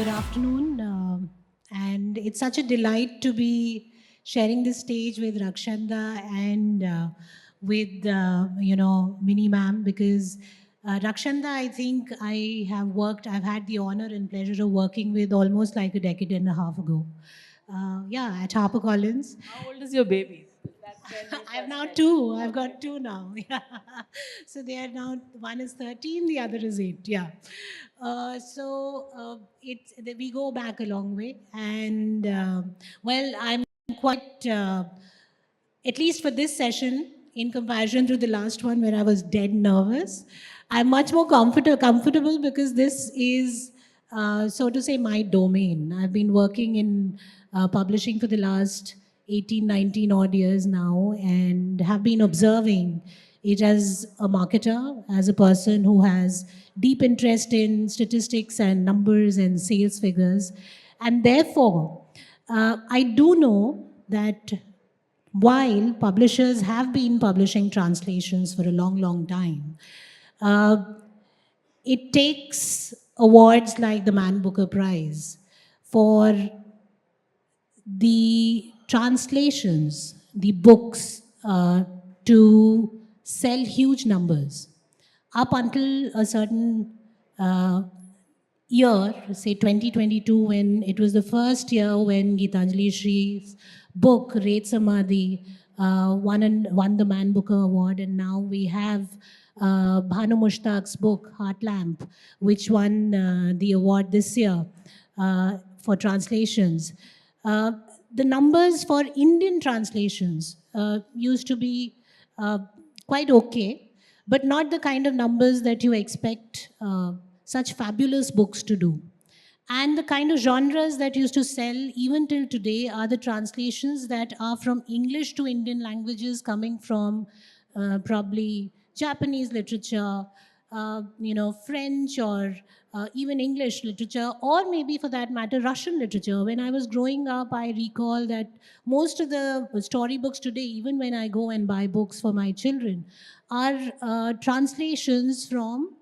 Good afternoon, and it's such a delight to be sharing this stage with Rakshanda and with Mini Ma'am, because Rakshanda, I think I've had the honor and pleasure of working with almost like a decade and a half ago. At HarperCollins. How old is your baby? I have now two. I've got two now. Yeah. So they are now, one is 13, the other is 8. Yeah. We go back a long way. And I'm quite, at least for this session, in comparison to the last one where I was dead nervous, I'm much more comfortable because this is, so to say, my domain. I've been working in publishing for the last 18, 19 odd years now, and have been observing it as a marketer, as a person who has deep interest in statistics and numbers and sales figures. And therefore, I do know that while publishers have been publishing translations for a long, long time, it takes awards like the Man Booker Prize for the translations, the books, to sell huge numbers. Up until a certain year, say 2022, when it was the first year when Gitanjali Shri's book, Ret Samadhi, won the Man Booker Award, and now we have Bhanu Mushtaq's book, Heart Lamp, which won the award this year for translations. The numbers for Indian translations used to be quite okay, but not the kind of numbers that you expect such fabulous books to do. And the kind of genres that used to sell even till today are the translations that are from English to Indian languages, coming from probably Japanese literature, French, or even English literature, or maybe for that matter, Russian literature. When I was growing up, I recall that most of the storybooks today, even when I go and buy books for my children, are translations from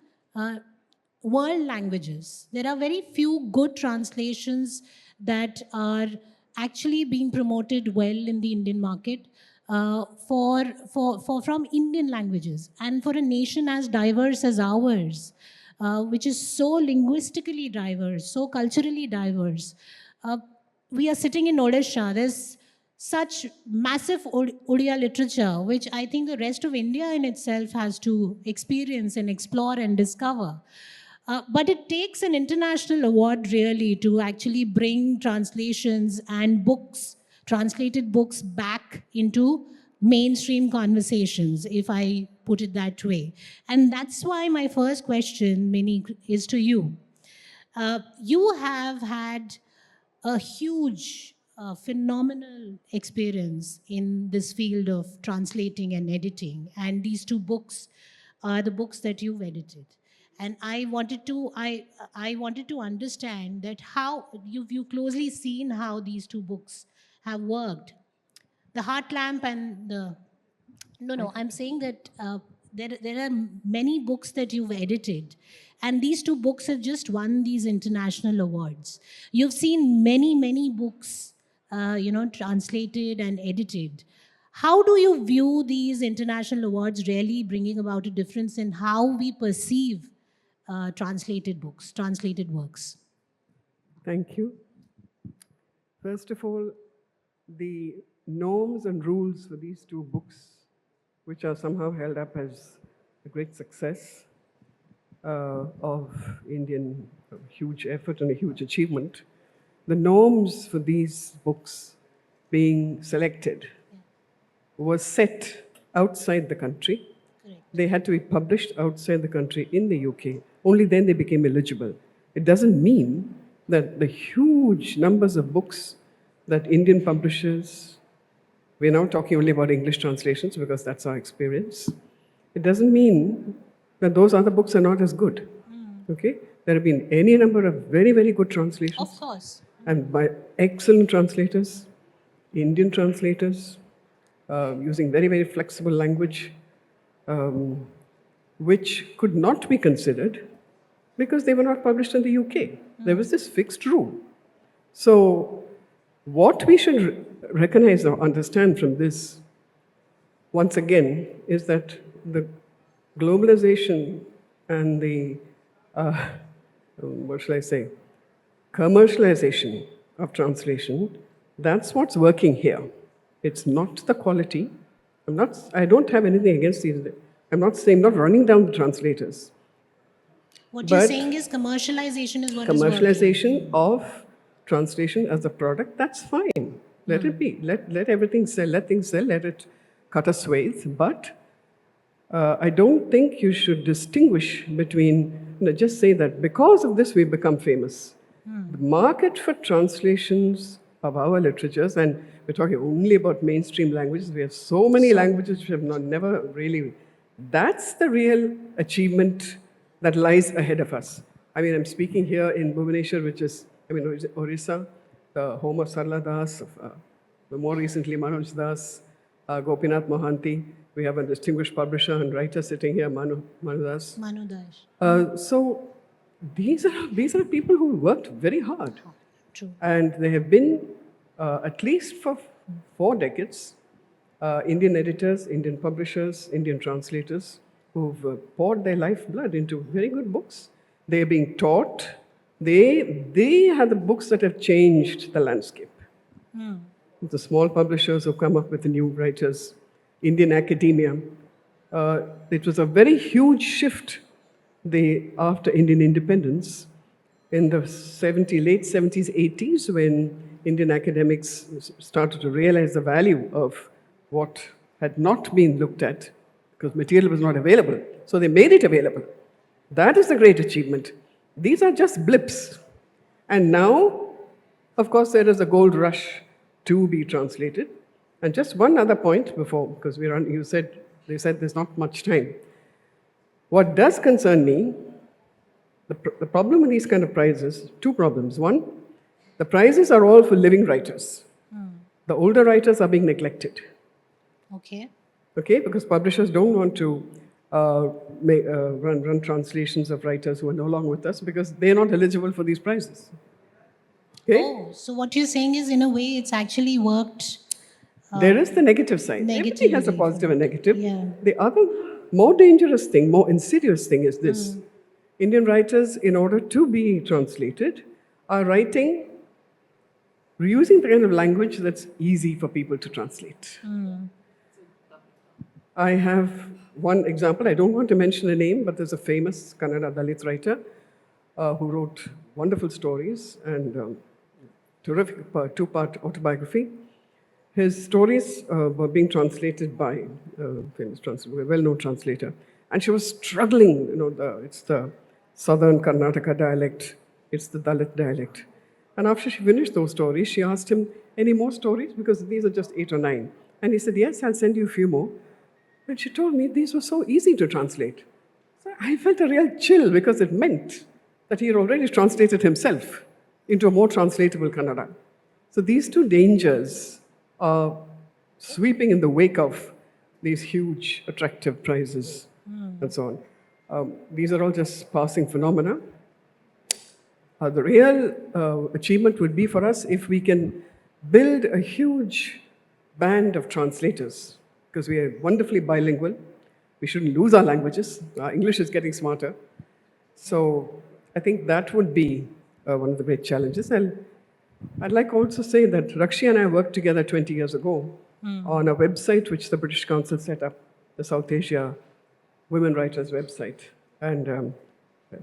world languages. There are very few good translations that are actually being promoted well in the Indian market from Indian languages. And for a nation as diverse as ours, which is so linguistically diverse, so culturally diverse, we are sitting in Odisha. There's such massive Odia literature, which I think the rest of India in itself has to experience and explore and discover. But it takes an international award really to actually bring translations and books, translated books, back into mainstream conversations, if I put it that way. And that's why my first question, Minnie, is to you. You have had a huge, phenomenal experience in this field of translating and editing. And these two books are the books that you've edited. And I wanted to understand that how you've closely seen how these two books have worked. The Heart Lamp and the I'm saying that there are many books that you've edited, and these two books have just won these international awards. You've seen many books, translated and edited. How do you view these international awards really bringing about a difference in how we perceive translated books, translated works? Thank you. First of all, the norms and rules for these two books, which are somehow held up as a great success of Indian huge effort and a huge achievement, the norms for these books being selected was set outside the country. Correct. They had to be published outside the country in the UK. Only then they became eligible. It doesn't mean that the huge numbers of books that Indian publishers, we're now talking only about English translations because that's our experience. It doesn't mean that those other books are not as good. Okay? There have been any number of very good translations. Of course. And by excellent translators, Indian translators, using very flexible language, which could not be considered because they were not published in the UK. There was this fixed rule. So, what we should recognize or understand from this, once again, is that the globalization and the, what shall I say, commercialization of translation, that's what's working here. It's not the quality. I don't have anything against these. I'm not running down the translators. What you're But saying is commercialization is what is working. Commercialization of translation as a product, that's fine. Let it be. Let everything sell. Let things sell. Let it cut a swathe. But I don't think you should distinguish between, just say that because of this we've become famous. The market for translations of our literatures, and we're talking only about mainstream languages, we have so many languages which have never really, that's the real achievement that lies ahead of us. I mean, I'm speaking here in Bhubaneswar, which is, Orissa, the home of Sarla Das, more recently Manoj Das, Gopinath Mohanty. We have a distinguished publisher and writer sitting here, Manu Das. Manu Das. So these are people who worked very hard. True. And they have been, at least for 4 decades, Indian editors, Indian publishers, Indian translators who've poured their lifeblood into very good books. They're being taught. They are the books that have changed the landscape. The small publishers who come up with the new writers, Indian academia. It was a very huge shift after Indian independence in the late 70s, 80s, when Indian academics started to realize the value of what had not been looked at because material was not available. So they made it available. That is the great achievement. These are just blips. And now, of course, there is a gold rush to be translated. And just one other point before, because they said there's not much time. What does concern me, the problem with these kind of prizes, 2 problems. One, the prizes are all for living writers. The older writers are being neglected. Okay. Okay, because publishers don't want to run translations of writers who are no longer with us because they're not eligible for these prizes. Okay? Oh, so what you're saying is, in a way, it's actually worked. There is the negative side. Everything has a Negatively positive and negative. Yeah. The other more dangerous thing, more insidious thing is this. Indian writers, in order to be translated, are writing, using the kind of language that's easy for people to translate. I have one example. I don't want to mention a name, but there's a famous Kannada Dalit writer who wrote wonderful stories and terrific 2-part autobiography. His stories were being translated by a famous translator, a well-known translator. And she was struggling, it's the southern Karnataka dialect, it's the Dalit dialect. And after she finished those stories, she asked him, any more stories? Because these are just 8 or 9. And he said, yes, I'll send you a few more. And she told me these were so easy to translate. So I felt a real chill because it meant that he had already translated himself into a more translatable Kannada. So these 2 dangers are sweeping in the wake of these huge, attractive prizes and so on. These are all just passing phenomena. The real achievement would be for us if we can build a huge band of translators, because we are wonderfully bilingual. We shouldn't lose our languages. Our English is getting smarter. So I think that would be one of the great challenges. And I'd like also to say that Rakshi and I worked together 20 years ago on a website which the British Council set up, the South Asia Women Writers website. And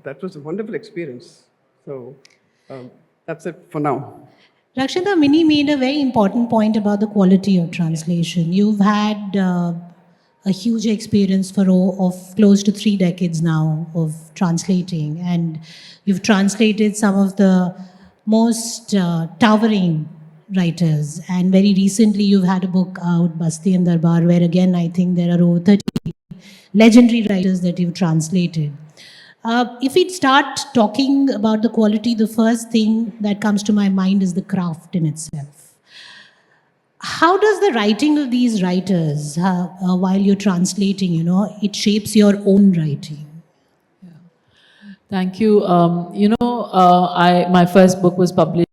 that was a wonderful experience. So that's it for now. Rakhshanda, Minnie made a very important point about the quality of translation. You've had a huge experience of close to 3 decades now of translating, and you've translated some of the most towering writers. And very recently, you've had a book out, Basti and Darbar, where again, I think there are over 30 legendary writers that you've translated. If we start talking about the quality, the first thing that comes to my mind is the craft in itself. How does the writing of these writers, while you're translating, it shapes your own writing? Thank you. My first book was published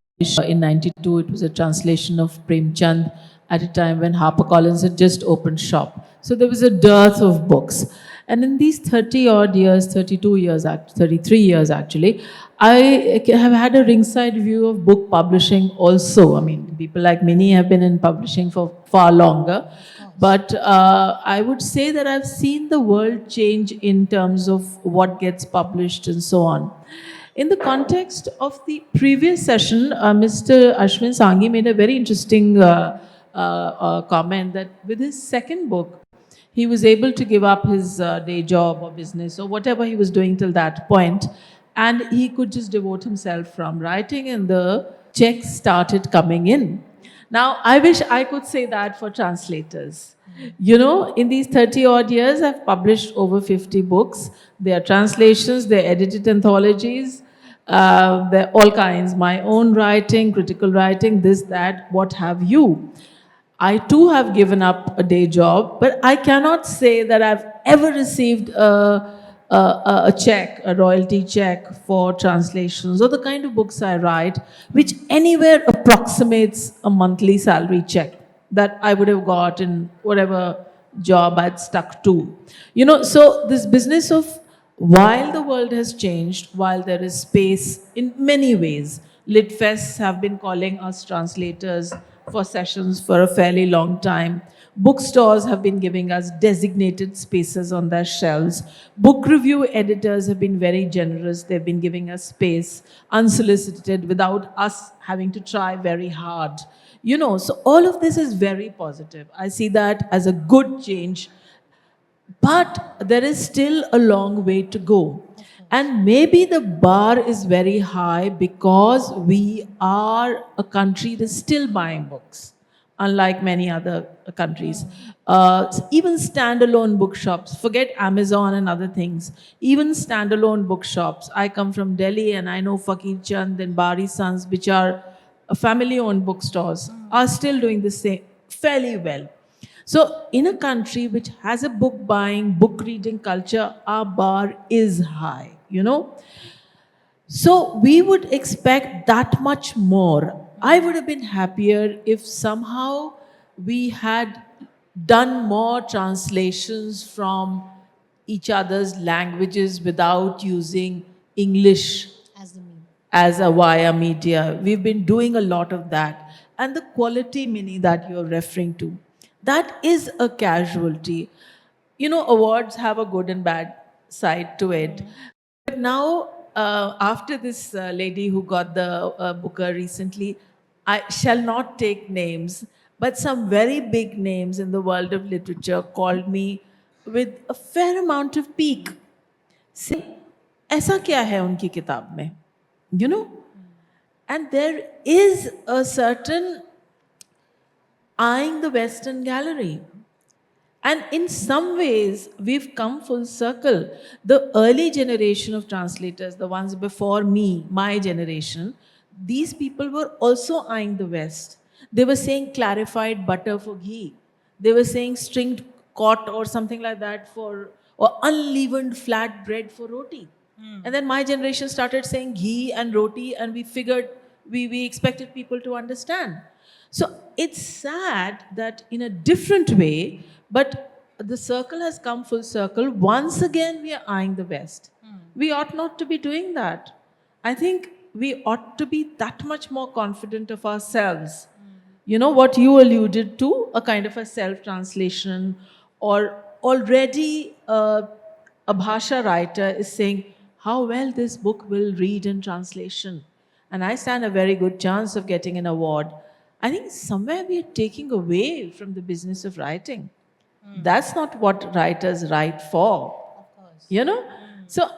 in '92. It was a translation of Premchand at a time when HarperCollins had just opened shop. So there was a dearth of books. And in these 30 odd years, 32 years, 33 years actually, I have had a ringside view of book publishing also. I mean, people like Minnie have been in publishing for far longer. But I would say that I've seen the world change in terms of what gets published and so on. In the context of the previous session, Mr. Ashwin Sanghi made a very interesting comment that with his second book, he was able to give up his day job or business or whatever he was doing till that point, and he could just devote himself from writing, and the checks started coming in. Now, I wish I could say that for translators. You know, in these 30 odd years, I've published over 50 books. They are translations, they're edited anthologies, they're all kinds, my own writing, critical writing, this, that, what have you. I too have given up a day job, but I cannot say that I've ever received a check, a royalty check for translations or the kind of books I write, which anywhere approximates a monthly salary check that I would have got in whatever job I'd stuck to. You know, so this business of while the world has changed, while there is space in many ways, Litfests have been calling us translators for sessions for a fairly long time. Bookstores have been giving us designated spaces on their shelves. Book review editors have been very generous. They've been giving us space unsolicited without us having to try very hard. You know, so all of this is very positive. I see that as a good change, but there is still a long way to go. And maybe the bar is very high because we are a country that's still buying books, unlike many other countries. Even standalone bookshops, forget Amazon and other things, even standalone bookshops. I come from Delhi and I know Fakir Chand and Bari Sons, which are family owned bookstores, are still doing the same fairly well. So, in a country which has a book buying, book reading culture, our bar is high, you know. So, we would expect that much more. I would have been happier if somehow we had done more translations from each other's languages without using English As the mean. as a via media. We've been doing a lot of that. And the quality mini that you're referring to, that is a casualty. You know, awards have a good and bad side to it. But now, after this lady who got the Booker recently, I shall not take names, but some very big names in the world of literature called me with a fair amount of pique. Say, ऐसा क्या है उनकी किताब में? You know? And there is a certain eyeing the Western gallery. And in some ways, we've come full circle. The early generation of translators, the ones before me, my generation, these people were also eyeing the West. They were saying clarified butter for ghee. They were saying stringed cot or something like that for, or unleavened flat bread for roti. And then my generation started saying ghee and roti, and we figured we expected people to understand. So it's sad that in a different way, but the circle has come full circle. Once again, we are eyeing the West. We ought not to be doing that. I think we ought to be that much more confident of ourselves. You know what you alluded to, a kind of a self-translation, or already a bhasha writer is saying how well this book will read in translation. And I stand a very good chance of getting an award. I think somewhere we are taking away from the business of writing. That's not what writers write for. You know? So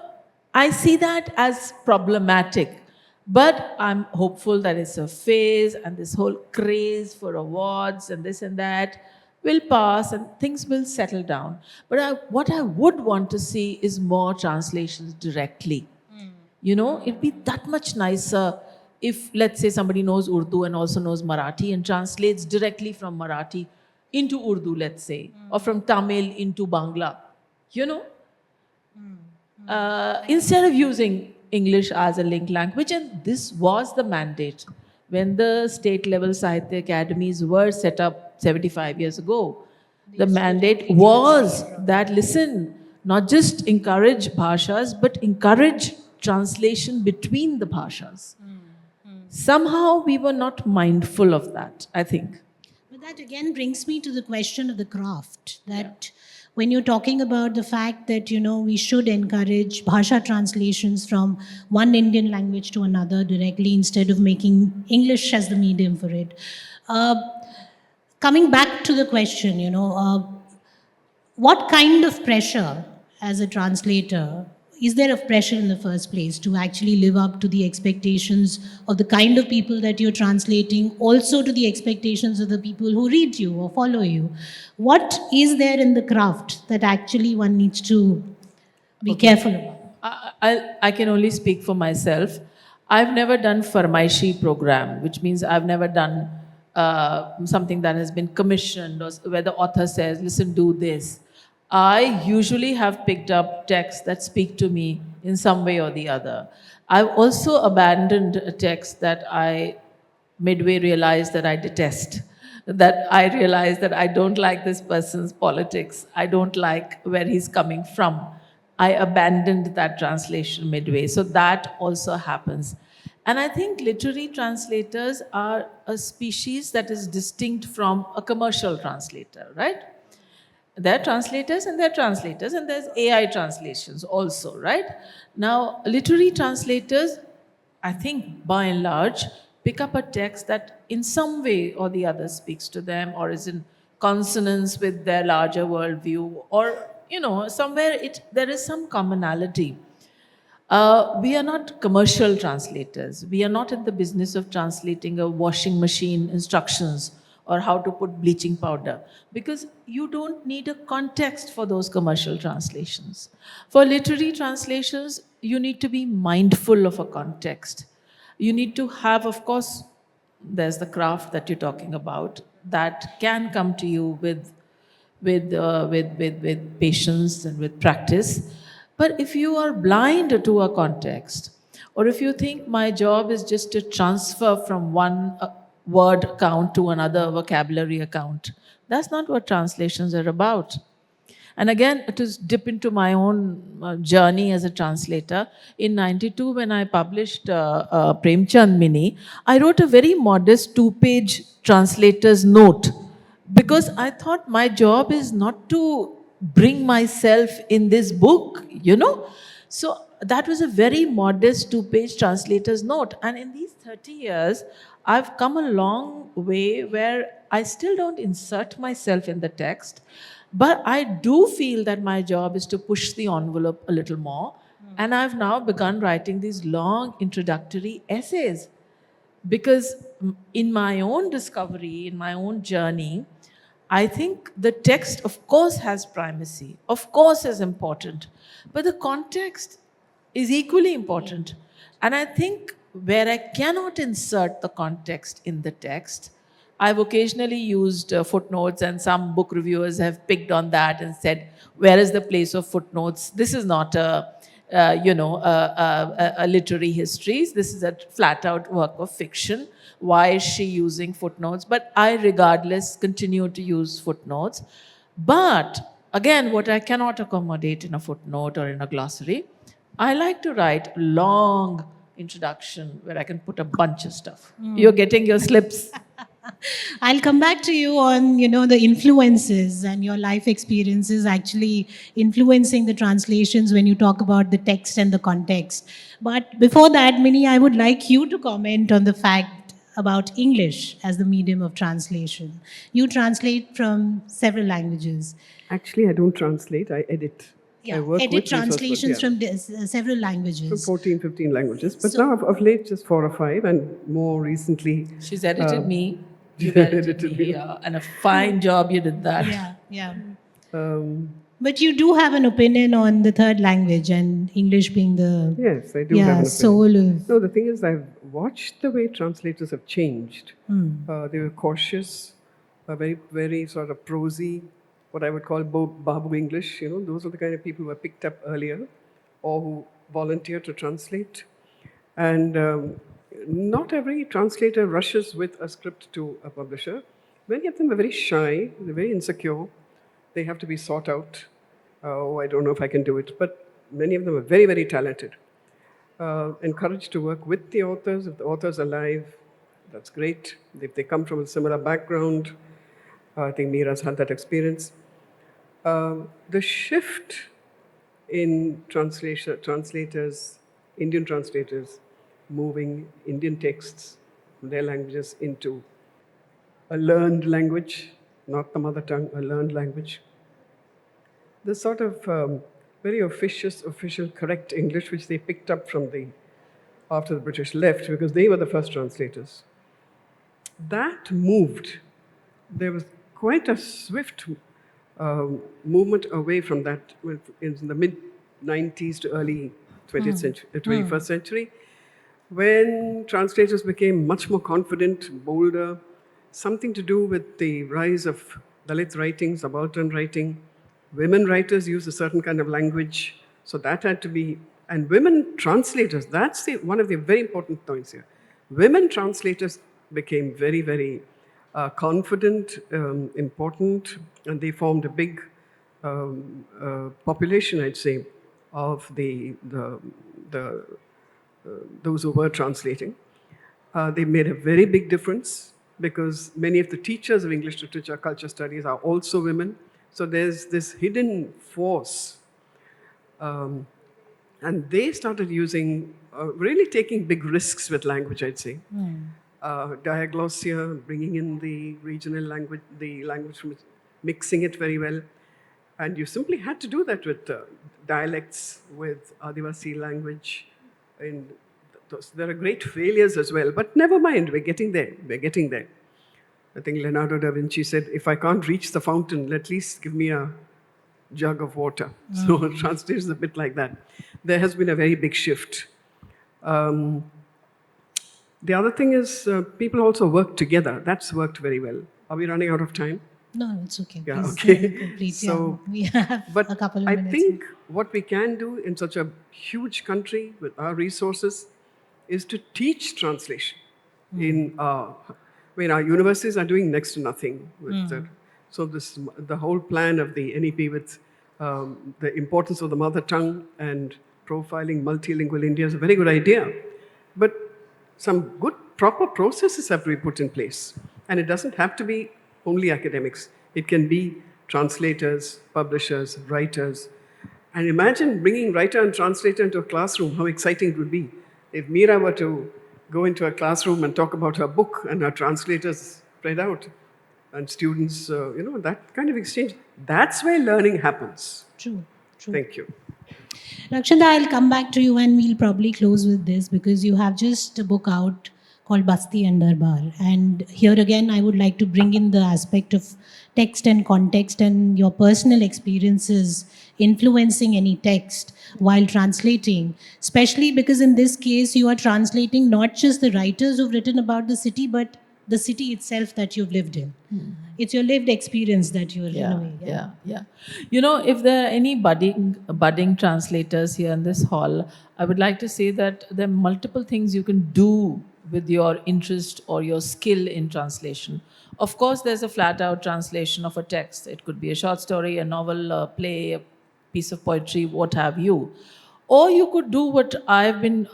I see that as problematic. But I'm hopeful that it's a phase and this whole craze for awards and this and that will pass and things will settle down. But what I would want to see is more translations directly. You know, it'd be that much nicer if, let's say, somebody knows Urdu and also knows Marathi and translates directly from Marathi into Urdu, let's say, or from Tamil into Bangla. You know? instead of using English as a link language, and this was the mandate when the state level Sahitya academies were set up 75 years ago. The mandate was that, listen, not just encourage bhashas, but encourage translation between the bhashas. Somehow we were not mindful of that, I think. But that again brings me to the question of the craft. That when you're talking about the fact that, we should encourage bhasha translations from one Indian language to another directly instead of making English as the medium for it. Coming back to the question, what kind of pressure as a translator is there of pressure in the first place to actually live up to the expectations of the kind of people that you're translating, also to the expectations of the people who read you or follow you? What is there in the craft that actually one needs to be careful about? I can only speak for myself. I've never done farmaishi program, which means I've never done something that has been commissioned or where the author says, listen, do this. I usually have picked up texts that speak to me in some way or the other. I've also abandoned a text that I midway realized that I detest, that I realized that I don't like this person's politics, I don't like where he's coming from. I abandoned that translation midway. So that also happens. And I think literary translators are a species that is distinct from a commercial translator, right? They're translators and they're translators, and there's AI translations also, right? Now, literary translators, I think by and large, pick up a text that in some way or the other speaks to them or is in consonance with their larger worldview, or, somewhere there is some commonality. We are not commercial translators. We are not in the business of translating a washing machine instructions or how to put bleaching powder, because you don't need a context for those commercial translations. For literary translations, you need to be mindful of a context. You need to have, of course, there's the craft that you're talking about that can come to you with patience and with practice. But if you are blind to a context, or if you think my job is just to transfer from one word account to another vocabulary account, that's not what translations are about. And again, to dip into my own journey as a translator, in 92, when I published Premchand Mini, I wrote a very modest 2-page translator's note, because I thought my job is not to bring myself in this book, So that was a very modest 2-page translator's note. And in these 30 years, I've come a long way where I still don't insert myself in the text, but I do feel that my job is to push the envelope a little more. And I've now begun writing these long introductory essays, because in my own discovery, in my own journey, I think the text, of course, has primacy, of course, is important, but the context is equally important. And I think where I cannot insert the context in the text, I've occasionally used footnotes, and some book reviewers have picked on that and said, where is the place of footnotes? This is not a literary history. This is a flat out work of fiction. Why is she using footnotes? But I, regardless, continue to use footnotes. But again, what I cannot accommodate in a footnote or in a glossary, I like to write a long introduction where I can put a bunch of stuff. You're getting your slips. I'll come back to you on, the influences and your life experiences actually influencing the translations when you talk about the text and the context. But before that, Mini, I would like you to comment on the fact about English as the medium of translation. You translate from several languages. Actually, I don't translate, I edit. Yeah, edit translations from several languages. From 14, 15 languages. But now, of late, just 4 or 5, and more recently... She's edited me. You've edited me. Yeah, and a fine job you did that. Yeah. But you do have an opinion on the third language, and English being the... Yes, I do have an opinion. Soul of... No, the thing is, I've watched the way translators have changed. They were cautious, very, very sort of prosy, what I would call Babu English. Those are the kind of people who were picked up earlier. or who volunteer to translate. And not every translator rushes with a script to a publisher. Many of them are very shy, they're very insecure, they have to be sought out. Oh, I don't know if I can do it, but many of them are very, very talented. Encouraged to work with the authors. If the author's alive, that's great. If they come from a similar background, I think Meera's had that experience. The shift in translators, Indian translators, moving Indian texts from their languages into a learned language, not the mother tongue, a learned language. The sort of very official, correct English, which they picked up from after the British left, because they were the first translators. That moved. There was quite a swift movement away from that in the mid-90s to early 20th century, 21st century, when translators became much more confident, bolder, something to do with the rise of Dalit writing, subaltern writing. Women writers use a certain kind of language, so that had to be, and women translators, that's one of the very important points here. Women translators became very, very confident, important, and they formed a big population, I'd say, of those who were translating. They made a very big difference because many of the teachers of English literature, culture studies are also women. So there's this hidden force. And they started using, really taking big risks with language, I'd say. Diaglossia, bringing in the regional language, the language from mixing it very well. And you simply had to do that with dialects, with Adivasi language. And there are great failures as well, but never mind, we're getting there, I think Leonardo da Vinci said, if I can't reach the fountain, at least give me a jug of water. So translation is a bit like that. There has been a very big shift. The other thing is people also work together. That's worked very well. Are we running out of time? No, it's okay. Yeah, Please, okay. complete. So, We have but a couple of I minutes. think what we can do in such a huge country with our resources is to teach translation. Our universities are doing next to nothing. So the whole plan of the NEP with the importance of the mother tongue and profiling multilingual India is a very good idea. But some good, proper processes have to be put in place. And it doesn't have to be only academics. It can be translators, publishers, writers. And imagine bringing writer and translator into a classroom, how exciting it would be. If Meera were to go into a classroom and talk about her book and her translators spread out and students, that kind of exchange, that's where learning happens. True. Thank you. Rakshanda, I'll come back to you and we'll probably close with this because you have just a book out called Basti and Darbar. And here again, I would like to bring in the aspect of text and context and your personal experiences influencing any text while translating, especially because in this case, you are translating not just the writers who've written about the city, but the city itself that you've lived in. It's your lived experience that you're in a way. Yeah. If there are any budding translators here in this hall, I would like to say that there are multiple things you can do with your interest or your skill in translation. Of course, there's a flat-out translation of a text. It could be a short story, a novel, a play, a piece of poetry, what have you. Or you could do what I've been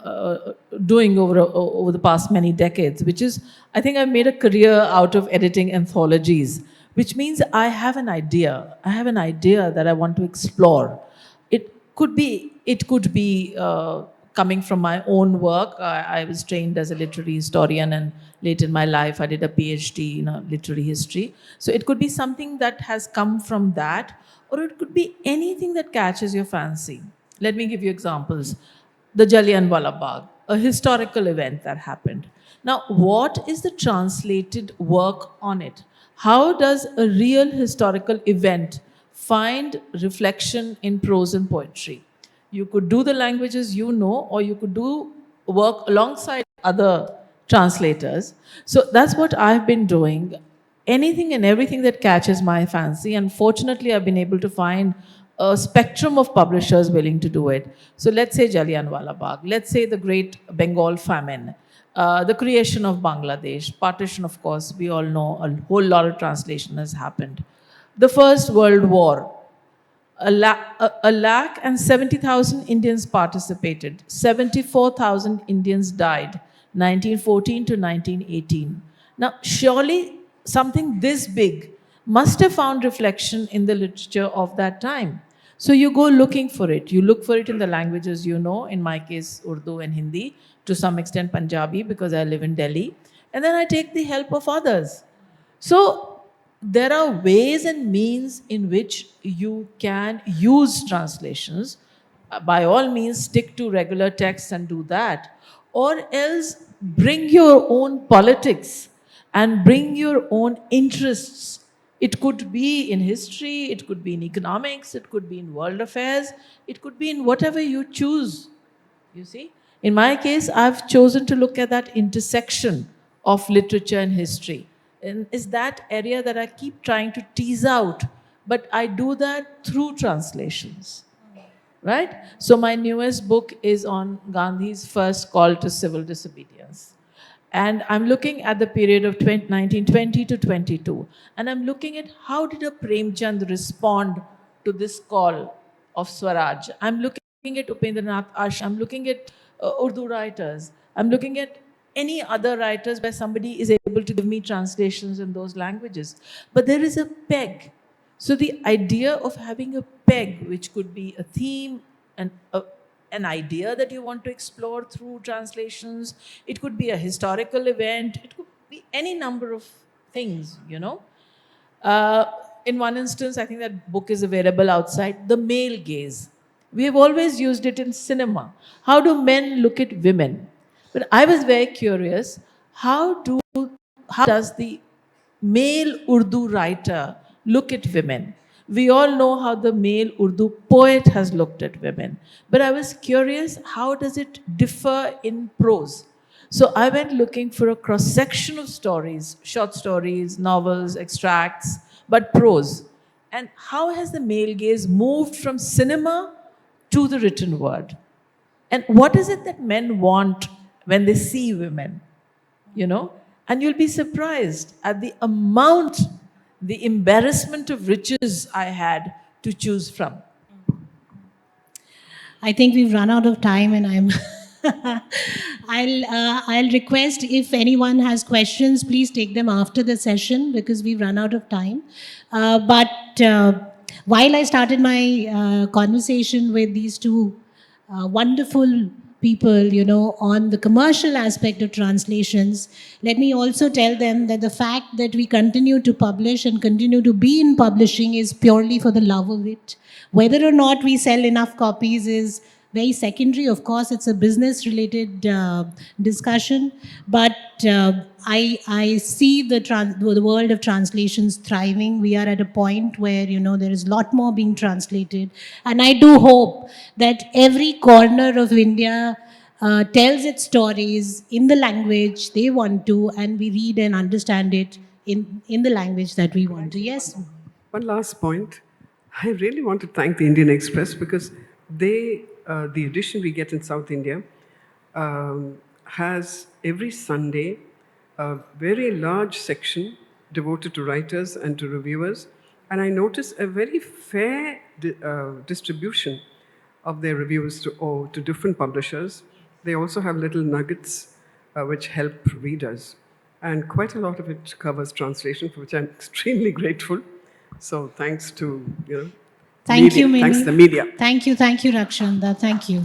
doing over the past many decades, which is, I think I've made a career out of editing anthologies, which means I have an idea. I have an idea that I want to explore. It could be coming from my own work. I was trained as a literary historian, and late in my life, I did a PhD in literary history. So it could be something that has come from that, or it could be anything that catches your fancy. Let me give you examples. The Jallianwala Bagh, a historical event that happened. Now, what is the translated work on it? How does a real historical event find reflection in prose and poetry? You could do the languages or you could do work alongside other translators. So that's what I've been doing. Anything and everything that catches my fancy. And fortunately, I've been able to find a spectrum of publishers willing to do it. So let's say Jallianwala Bagh, let's say the Great Bengal Famine, the creation of Bangladesh, partition, of course, we all know a whole lot of translation has happened. The First World War, a lakh and 70,000 Indians participated. 74,000 Indians died, 1914 to 1918. Now, surely something this big must have found reflection in the literature of that time. So you go looking for it. You look for it in the languages you know, in my case, Urdu and Hindi, to some extent Punjabi, because I live in Delhi. And then I take the help of others. So there are ways and means in which you can use translations. By all means, stick to regular texts and do that. Or else bring your own politics and bring your own interests. It could be in history, it could be in economics, it could be in world affairs, it could be in whatever you choose. You see? In my case, I've chosen to look at that intersection of literature and history. And it's that area that I keep trying to tease out, but I do that through translations. Right? So my newest book is on Gandhi's first call to civil disobedience. And I'm looking at the period of 1920 to 22. And I'm looking at how did a Premchand respond to this call of Swaraj. I'm looking at Upendranath Ash. I'm looking at Urdu writers. I'm looking at any other writers where somebody is able to give me translations in those languages. But there is a peg. So the idea of having a peg, which could be a theme, and an idea that you want to explore through translations, it could be a historical event, it could be any number of things, you know. In one instance, I think that book is available outside, The Male Gaze. We have always used it in cinema. How do men look at women? But I was very curious, how does the male Urdu writer look at women? We all know how the male Urdu poet has looked at women. But I was curious, how does it differ in prose? So I went looking for a cross-section of stories, short stories, novels, extracts, but prose. And how has the male gaze moved from cinema to the written word? And what is it that men want when they see women? You know? And you'll be surprised at the amount, the embarrassment of riches I had to choose from. I think we've run out of time, and I'm. I'll request if anyone has questions, please take them after the session because we've run out of time. But while I started my conversation with these two wonderful people, you know, on the commercial aspect of translations, let me also tell them that the fact that we continue to publish and continue to be in publishing is purely for the love of it. Whether or not we sell enough copies is very secondary. Of course, it's a business-related discussion, but I see the world of translations thriving. We are at a point where, you know, there is a lot more being translated, and I do hope that every corner of India tells its stories in the language they want to, and we read and understand it in the language that we want to. Yes? One last point. I really want to thank the Indian Express because they, the edition we get in South India, has every Sunday a very large section devoted to writers and to reviewers. And I notice a very fair distribution of their reviews to different publishers. They also have little nuggets which help readers. And quite a lot of it covers translation, for which I'm extremely grateful. So thanks to, you know, Thank you, Mimi. Thanks to the media. Thank you, Rakshanda. Thank you.